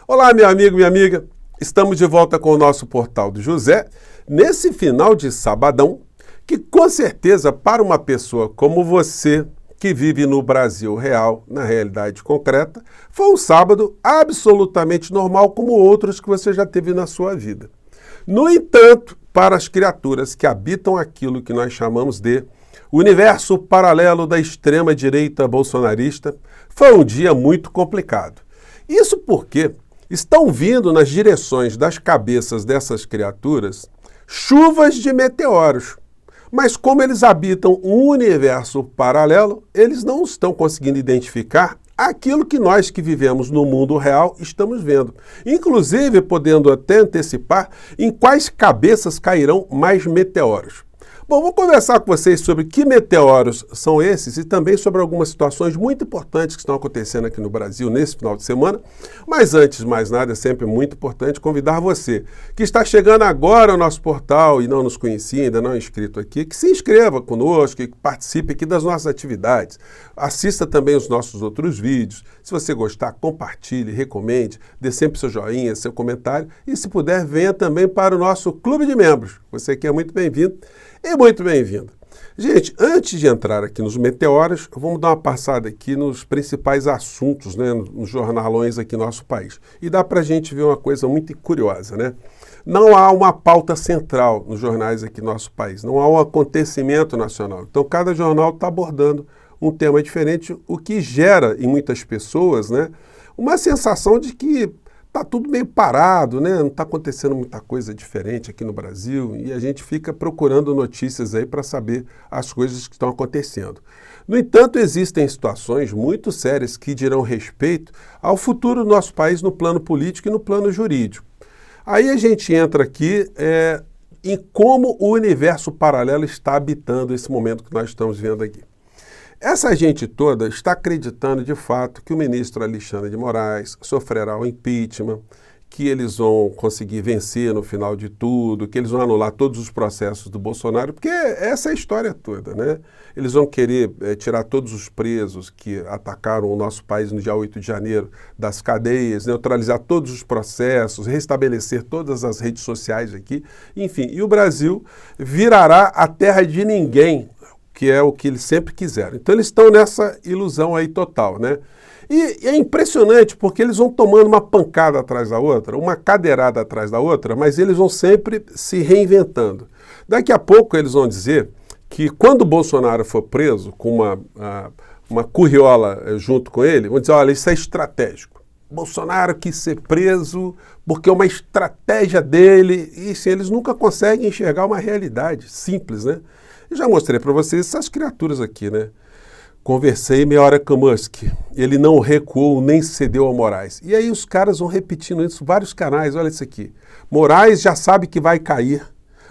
Olá, meu amigo, minha amiga. Estamos de volta com o nosso Portal do José, nesse final de sabadão, que com certeza para uma pessoa como você, que vive no Brasil real, na realidade concreta, foi um sábado absolutamente normal como outros que você já teve na sua vida. No entanto, para as criaturas que habitam aquilo que nós chamamos de universo paralelo da extrema-direita bolsonarista, foi um dia muito complicado. Isso porque estão vindo nas direções das cabeças dessas criaturas chuvas de meteoros. Mas como eles habitam um universo paralelo, eles não estão conseguindo identificar aquilo que nós que vivemos no mundo real estamos vendo. Inclusive, podendo até antecipar em quais cabeças cairão mais meteoros. Bom, vou conversar com vocês sobre que meteoros são esses e também sobre algumas situações muito importantes que estão acontecendo aqui no Brasil nesse final de semana. Mas antes de mais nada, é sempre muito importante convidar você que está chegando agora ao nosso portal e não nos conhecia, ainda não é inscrito aqui, que se inscreva conosco, que participe aqui das nossas atividades. Assista também os nossos outros vídeos. Se você gostar, compartilhe, recomende, dê sempre seu joinha, seu comentário e, se puder, venha também para o nosso clube de membros. Você aqui é muito bem-vindo. E muito bem-vindo. Gente, antes de entrar aqui nos meteoros, vamos dar uma passada aqui nos principais assuntos, né, nos jornalões aqui no nosso país. E dá para a gente ver uma coisa muito curiosa, né? Não há uma pauta central nos jornais aqui no nosso país, não há um acontecimento nacional. Então, cada jornal está abordando um tema diferente, o que gera em muitas pessoas, né, uma sensação de que está tudo meio parado, né? Não está acontecendo muita coisa diferente aqui no Brasil e a gente fica procurando notícias aí para saber as coisas que estão acontecendo. No entanto, existem situações muito sérias que dirão respeito ao futuro do nosso país no plano político e no plano jurídico. Aí a gente entra aqui em como o universo paralelo está habitando esse momento que nós estamos vendo aqui. Essa gente toda está acreditando de fato que o ministro Alexandre de Moraes sofrerá o impeachment, que eles vão conseguir vencer no final de tudo, que eles vão anular todos os processos do Bolsonaro, porque essa é a história toda, né? Eles vão querer tirar todos os presos que atacaram o nosso país no dia 8 de janeiro das cadeias, neutralizar todos os processos, restabelecer todas as redes sociais aqui, enfim. E o Brasil virará a terra de ninguém, que é o que eles sempre quiseram. Então eles estão nessa ilusão aí total, né? E é impressionante porque eles vão tomando uma pancada atrás da outra, uma cadeirada atrás da outra, mas eles vão sempre se reinventando. Daqui a pouco eles vão dizer que quando o Bolsonaro for preso com uma curriola junto com ele, vão dizer, olha, isso é estratégico. Bolsonaro quis ser preso porque é uma estratégia dele. E assim, eles nunca conseguem enxergar uma realidade simples, né? Eu já mostrei para vocês essas criaturas aqui, né? Conversei meia hora com o Musk. Ele não recuou nem cedeu ao Moraes. E aí os caras vão repetindo isso, vários canais. Olha isso aqui. Moraes já sabe que vai cair.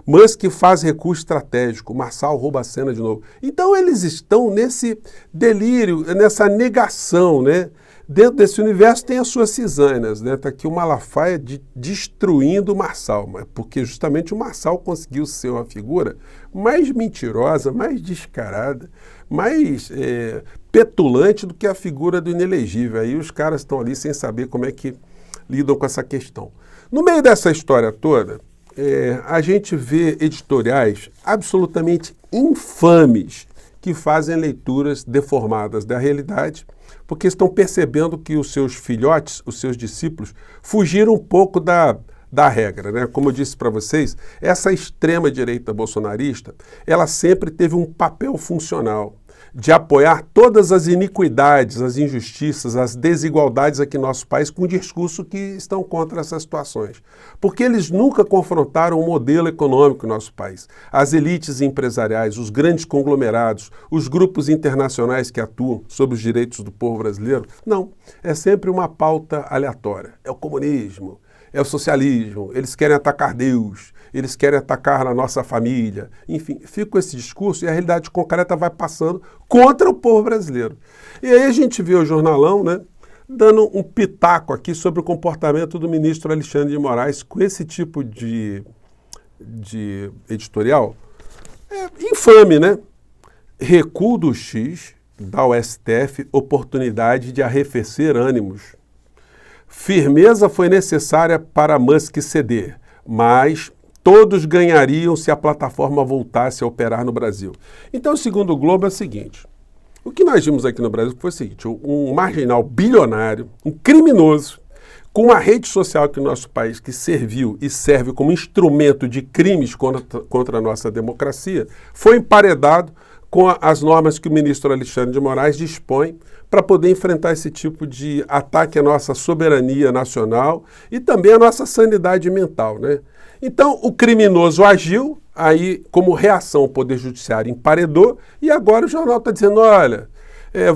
Musk faz recurso estratégico. Marçal rouba a cena de novo. Então eles estão nesse delírio, nessa negação, né? Dentro desse universo tem as suas cisanas, né? Está aqui o Malafaia destruindo o Marçal, porque justamente o Marçal conseguiu ser uma figura mais mentirosa, mais descarada, mais petulante do que a figura do inelegível. Aí os caras estão ali sem saber como é que lidam com essa questão. No meio dessa história toda, a gente vê editoriais absolutamente infames que fazem leituras deformadas da realidade, porque estão percebendo que os seus filhotes, os seus discípulos, fugiram um pouco da regra, né? Como eu disse para vocês, essa extrema-direita bolsonarista, ela sempre teve um papel funcional de apoiar todas as iniquidades, as injustiças, as desigualdades aqui no nosso país com um discurso que estão contra essas situações. Porque eles nunca confrontaram o modelo econômico do nosso país. As elites empresariais, os grandes conglomerados, os grupos internacionais que atuam sobre os direitos do povo brasileiro, não. É sempre uma pauta aleatória. É o comunismo, é o socialismo, eles querem atacar Deus, eles querem atacar a nossa família. Enfim, fica com esse discurso e a realidade concreta vai passando contra o povo brasileiro. E aí a gente vê o jornalão, né, dando um pitaco aqui sobre o comportamento do ministro Alexandre de Moraes com esse tipo de editorial. É infame, né? Recuo do X dá ao STF oportunidade de arrefecer ânimos. Firmeza foi necessária para Musk ceder, mas todos ganhariam se a plataforma voltasse a operar no Brasil. Então, segundo o Globo, é o seguinte: o que nós vimos aqui no Brasil foi o seguinte: um marginal bilionário, um criminoso, com uma rede social aqui no nosso país que serviu e serve como instrumento de crimes contra a nossa democracia, foi emparedado com as normas que o ministro Alexandre de Moraes dispõe para poder enfrentar esse tipo de ataque à nossa soberania nacional e também à nossa sanidade mental, né? Então, o criminoso agiu, aí, como reação, o Poder Judiciário emparedou, e agora o jornal está dizendo, olha,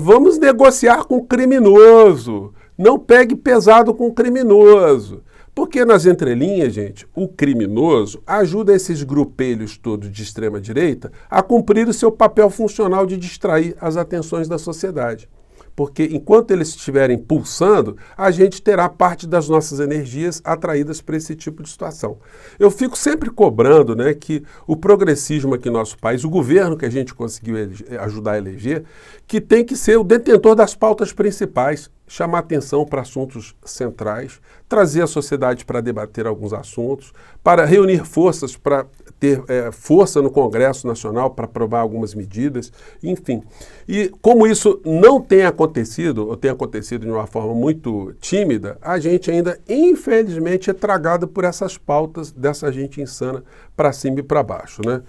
vamos negociar com o criminoso, não pegue pesado com o criminoso. Porque nas entrelinhas, gente, o criminoso ajuda esses grupelhos todos de extrema-direita a cumprir o seu papel funcional de distrair as atenções da sociedade. Porque enquanto eles estiverem pulsando, a gente terá parte das nossas energias atraídas para esse tipo de situação. Eu fico sempre cobrando, né, que o progressismo aqui no nosso país, o governo que a gente conseguiu ajudar a eleger, que tem que ser o detentor das pautas principais, chamar atenção para assuntos centrais, trazer a sociedade para debater alguns assuntos, para reunir forças para ter força no Congresso Nacional para aprovar algumas medidas, enfim. E como isso não tem acontecido, ou tem acontecido de uma forma muito tímida, a gente ainda, infelizmente, é tragado por essas pautas dessa gente insana para cima e para baixo, né?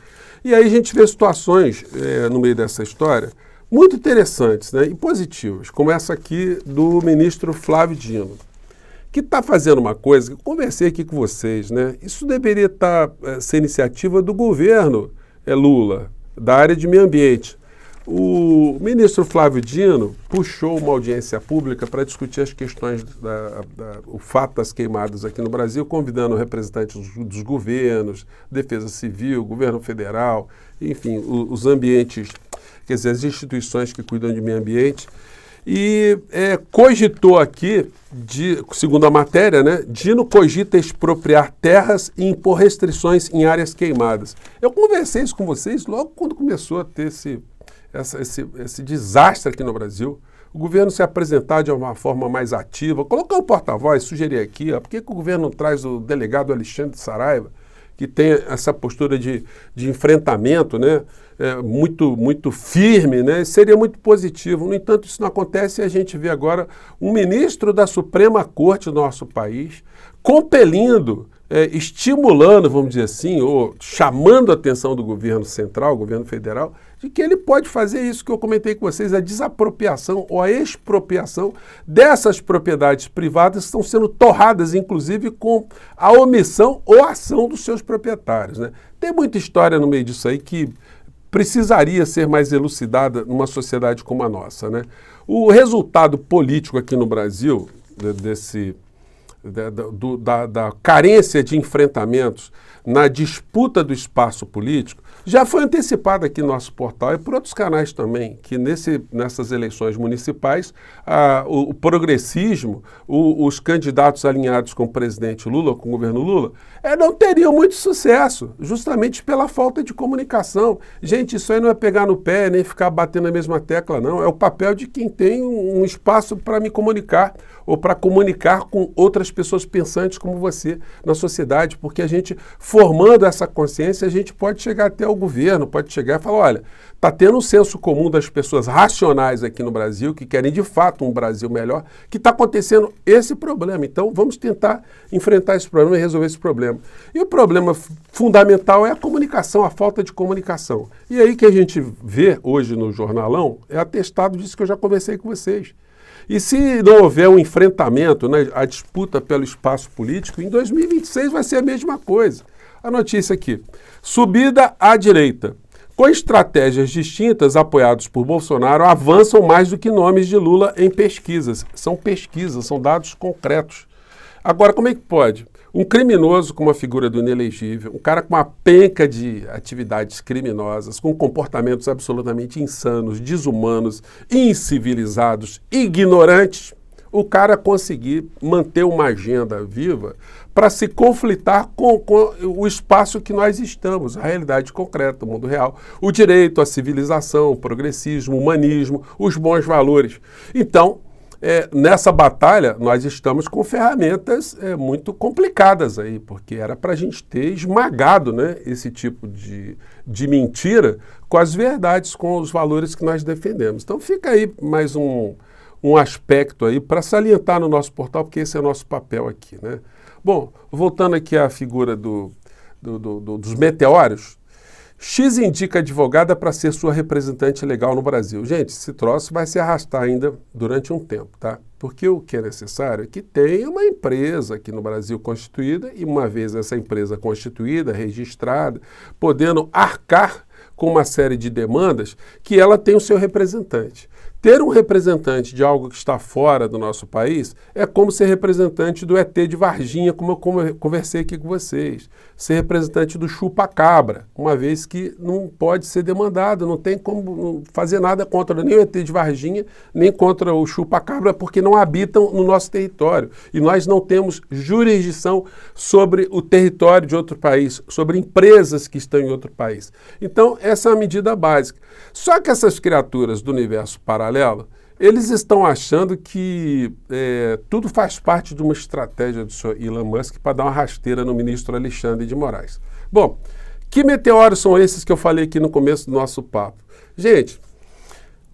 E aí a gente vê situações no meio dessa história muito interessantes, né, e positivas, como essa aqui do ministro Flávio Dino, que está fazendo uma coisa que eu conversei aqui com vocês, né? Isso deveria ser iniciativa do governo Lula, da área de meio ambiente. O ministro Flávio Dino puxou uma audiência pública para discutir as questões o fato das queimadas aqui no Brasil, convidando representantes dos governos, Defesa Civil, governo federal, enfim, os ambientes, quer dizer, as instituições que cuidam de meio ambiente, e cogitou aqui, segundo a matéria, né, Dino cogita expropriar terras e impor restrições em áreas queimadas. Eu conversei isso com vocês logo quando começou a ter esse desastre aqui no Brasil. O governo se apresentar de uma forma mais ativa, colocar um porta-voz, sugerir aqui, por que o governo não traz o delegado Alexandre de Saraiva, que tem essa postura de enfrentamento, né, muito firme, né, seria muito positivo. No entanto, isso não acontece e a gente vê agora um ministro da Suprema Corte do nosso país compelindo, estimulando, vamos dizer assim, ou chamando a atenção do governo central, governo federal, de que ele pode fazer isso que eu comentei com vocês, a desapropriação ou a expropriação dessas propriedades privadas que estão sendo torradas, inclusive, com a omissão ou ação dos seus proprietários, né? Tem muita história no meio disso aí que precisaria ser mais elucidada numa sociedade como a nossa, né? O resultado político aqui no Brasil, da carência de enfrentamentos na disputa do espaço político, já foi antecipado aqui no nosso portal e por outros canais também, que nessas eleições municipais, o progressismo, os candidatos alinhados com o presidente Lula, com o governo Lula, não teriam muito sucesso, justamente pela falta de comunicação. Gente, isso aí não é pegar no pé, nem ficar batendo na mesma tecla, não. É o papel de quem tem um espaço para me comunicar, ou para comunicar com outras pessoas pensantes como você na sociedade, porque a gente, formando essa consciência, a gente pode chegar até o governo, pode chegar e falar, olha, está tendo um senso comum das pessoas racionais aqui no Brasil, que querem de fato um Brasil melhor, que está acontecendo esse problema. Então, vamos tentar enfrentar esse problema e resolver esse problema. E o problema fundamental é a comunicação, a falta de comunicação. E aí que a gente vê hoje no jornalão, é atestado disso que eu já conversei com vocês. E se não houver um enfrentamento, né, a disputa pelo espaço político, em 2026 vai ser a mesma coisa. A notícia aqui, subida à direita. Com estratégias distintas, apoiados por Bolsonaro, avançam mais do que nomes de Lula em pesquisas. São pesquisas, são dados concretos. Agora, como é que pode? Um criminoso com uma figura do inelegível, um cara com uma penca de atividades criminosas, com comportamentos absolutamente insanos, desumanos, incivilizados, ignorantes, o cara conseguir manter uma agenda viva para se conflitar com o espaço que nós estamos, a realidade concreta, o mundo real, o direito, a civilização, o progressismo, o humanismo, os bons valores. Então, nessa batalha, nós estamos com ferramentas muito complicadas aí, porque era para a gente ter esmagado, né, esse tipo de mentira com as verdades, com os valores que nós defendemos. Então fica aí mais um aspecto aí para salientar no nosso portal, porque esse é o nosso papel aqui, né? Bom, voltando aqui à figura dos meteoros, X indica advogada para ser sua representante legal no Brasil. Gente, esse troço vai se arrastar ainda durante um tempo, tá? Porque o que é necessário é que tenha uma empresa aqui no Brasil constituída e uma vez essa empresa constituída, registrada, podendo arcar com uma série de demandas, que ela tem o seu representante. Ter um representante de algo que está fora do nosso país é como ser representante do ET de Varginha, como eu conversei aqui com vocês. Ser representante do chupa-cabra, uma vez que não pode ser demandado, não tem como fazer nada contra nem o ET de Varginha, nem contra o chupa-cabra, porque não habitam no nosso território. E nós não temos jurisdição sobre o território de outro país, sobre empresas que estão em outro país. Então, essa é a medida básica. Só que essas criaturas do universo paralelo, eles estão achando que tudo faz parte de uma estratégia do senhor Elon Musk para dar uma rasteira no ministro Alexandre de Moraes. Bom, que meteoros são esses que eu falei aqui no começo do nosso papo? Gente,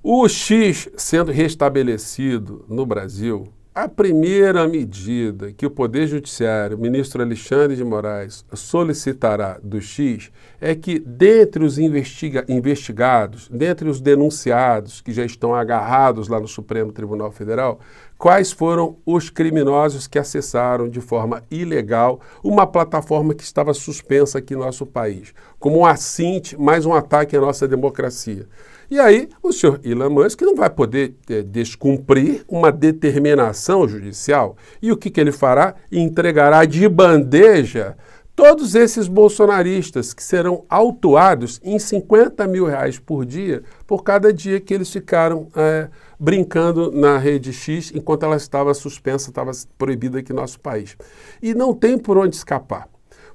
o X sendo restabelecido no Brasil, a primeira medida que o Poder Judiciário, o ministro Alexandre de Moraes, solicitará do X é que, dentre os investigados, dentre os denunciados que já estão agarrados lá no Supremo Tribunal Federal, quais foram os criminosos que acessaram de forma ilegal uma plataforma que estava suspensa aqui no nosso país, como um assinte, mais um ataque à nossa democracia. E aí o senhor Elon Musk não vai poder descumprir uma determinação judicial. E o que ele fará? Entregará de bandeja todos esses bolsonaristas que serão autuados em R$50 mil por dia por cada dia que eles ficaram brincando na rede X enquanto ela estava suspensa, estava proibida aqui no nosso país. E não tem por onde escapar.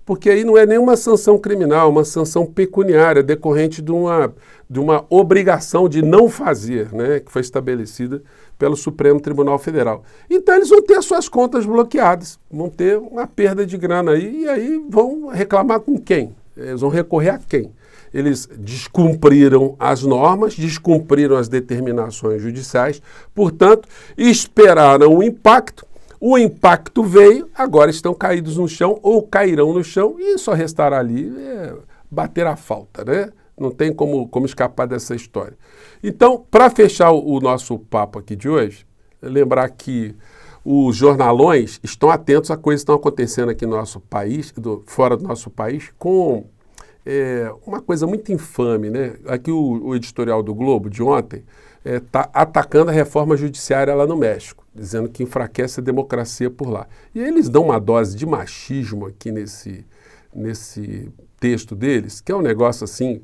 Porque aí não é nenhuma sanção criminal, uma sanção pecuniária decorrente de uma obrigação de não fazer, né, que foi estabelecida pelo Supremo Tribunal Federal. Então eles vão ter as suas contas bloqueadas, vão ter uma perda de grana aí, e aí vão reclamar com quem? Eles vão recorrer a quem? Eles descumpriram as normas, descumpriram as determinações judiciais, portanto, esperaram o impacto. O impacto veio, agora estão caídos no chão ou cairão no chão e só restará ali bater a falta, né? Não tem como escapar dessa história. Então, para fechar o nosso papo aqui de hoje, lembrar que os jornalões estão atentos a coisas que estão acontecendo aqui no nosso país, fora do nosso país, com uma coisa muito infame, né? Aqui o editorial do Globo de ontem está atacando a reforma judiciária lá no México, dizendo que enfraquece a democracia por lá. E eles dão uma dose de machismo aqui nesse texto deles, que é um negócio assim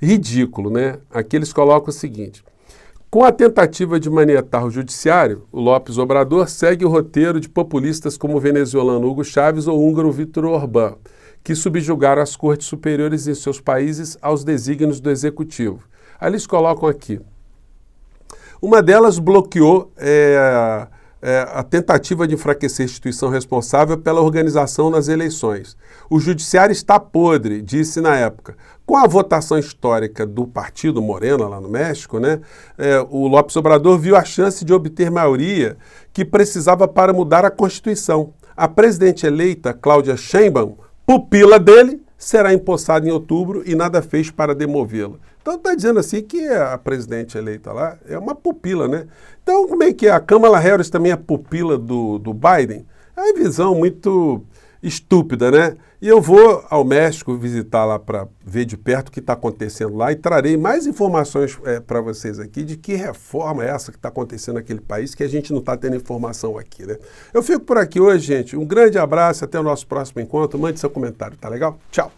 ridículo, né? Aqui eles colocam o seguinte: com a tentativa de manietar o judiciário, o López Obrador segue o roteiro de populistas como o venezuelano Hugo Chávez ou o húngaro Viktor Orbán, que subjugaram as cortes superiores em seus países aos desígnios do executivo. Aí eles colocam aqui: uma delas bloqueou a tentativa de enfraquecer a instituição responsável pela organização nas eleições. O judiciário está podre, disse na época. Com a votação histórica do partido Morena, lá no México, né, o López Obrador viu a chance de obter maioria que precisava para mudar a Constituição. A presidente eleita, Cláudia Sheinbaum, pupila dele, será empossada em outubro e nada fez para demovê-la. Então está dizendo assim que a presidente eleita lá é uma pupila, né? Então como é que é? A Kamala Harris também é pupila do Biden? É uma visão muito estúpida, né? E eu vou ao México visitar lá para ver de perto o que está acontecendo lá e trarei mais informações para vocês aqui de que reforma é essa que está acontecendo naquele país que a gente não está tendo informação aqui, né? Eu fico por aqui hoje, gente. Um grande abraço, até o nosso próximo encontro. Mande seu comentário, tá legal? Tchau!